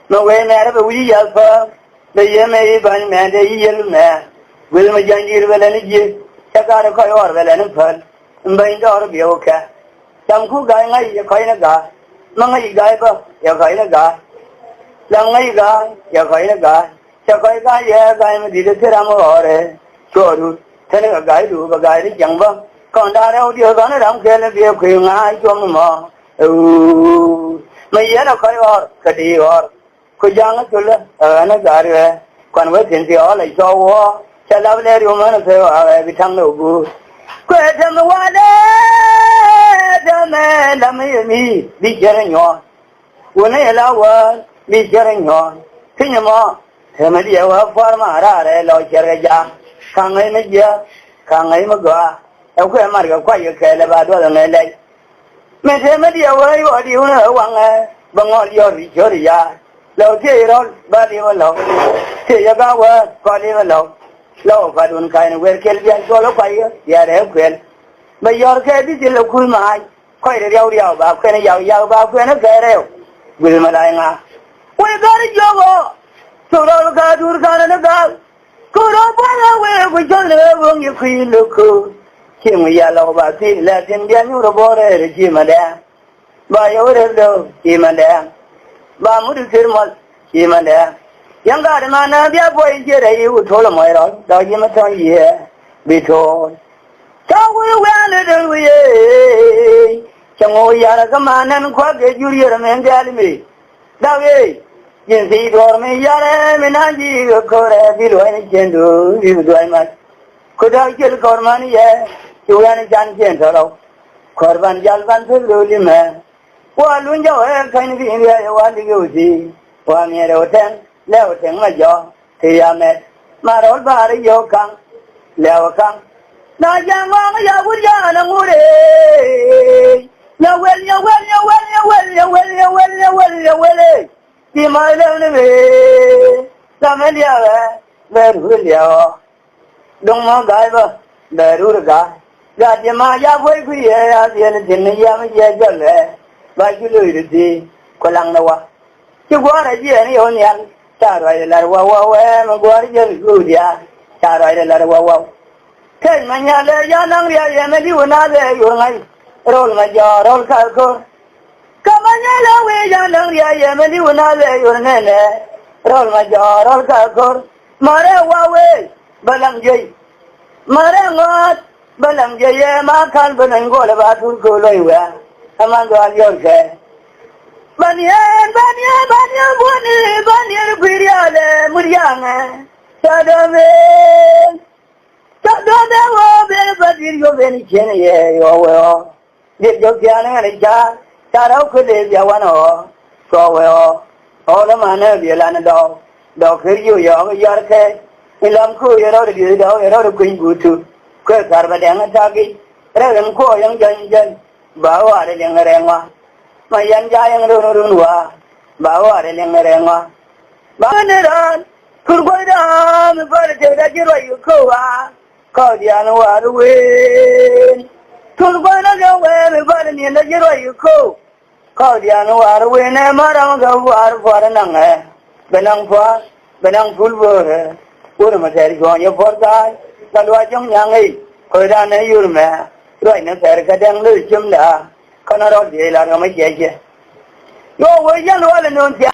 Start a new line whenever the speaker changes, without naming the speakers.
no way matter we alpha, the Yeme Ban Man, the Yellow Man, will my Janjir Velenigi, Takara Koyor Velenipur, and Bain Dor Bioka. Some cool guy like Yakoina guy, Manga Gaiba, Yakoina guy, Langai guy, Yakoina guy, Yakoina guy, yeah, did a Tiramore, Choru, telling a guy to a guy, Jamba, Condara, you're gonna don't care if you're queen, I told them all. My yellow Koyor, Kadi. Kujanga Tula, Anagari, converting the all I saw war, shall have let you man of every time no good. Quit them the one, the man, the me, be getting on. When I allow one, be getting on. Pinama, Hemadia, Farmara, Lord Jeraja, Kangaja, Kangamaga, and where Mario quite care about what I like. Miss Hemadia, what do you know? One, Bangal, your Victoria. Low zero, but you alone. Say about what, but you alone. Low, but one kind of well kill and swallow fire, yeah, they're well. But your cat is a cool mind. Quite a yow about when a yow about when a carrel. Will Malanga. We got a job. So all got to gun and a gun. Could open away with your level, you feel look cool. Kim yellow about it, let him get you the border, Jim and Dan. By order though, Jim and Dan. Bamudu Kirmal, him and there. Young Garman, dear boy, you told him, dog him a ton year, be told. So we went a way. Some Yara command and quack a Julia man tell me. That way, you see, for me, Yara, Minaji, Kora, below any gendo, you do I must. Could I kill Cormani? Yeah, you ran a Jan Gentolo. Corban Jalvan, the man. Well, when you're kind of in there, you want to go see. 1 year or 10, level 10, my jaw, Tiamet, my old body, you come, level come. Now, young mama, you would yarn and would you well, see my little way. Some other, where will you? Don't want Gaiba, the rude guy. Got your Maya way for you, as the end of the Yamaja. By you lose the Kolangnawa. You want a year, any onion, Sarai the Larwa, Guardian Gudia, Sarai the Larwa. Tell Manya, Yanang, and you another, you like, roll my jaw, roll calco. Come on, away, Yanang, and you another, your name, roll my jaw, roll calco. Mare Wawe, Balam J. Mare what? Balam J, Makan, but I'm going about to go away. Among all your care. Banya, Banya, Muriana, Sadame, Sadame, but you have any chin, you will. Did your piano and a jar, Sado could live your one or so well. All the man of your land dog, dog, you, your care. In Lamco, you know the dog, you know the queen good too. Quick, Arbadang, Taki, Reverend Ko, young Jan. Bawa ada yang ngerengwa, mayan jaya ngerunwa, bawa ada yang ngerengwa. Beneran, kurban pada cerita jiwa kau, kau dia nuarwin. Kurban aja we pada ni ada jiwa kau dia nuarwin. Marang kau pada nang benang pulver, udah macam kau yang portai, kalau ajang nyangai, kau dah nayur meh. Rồi nó sẽ cái đang lưu chum đã, con nó đó gì là nó mới chạy chứ. Yo, với dân đó là nôn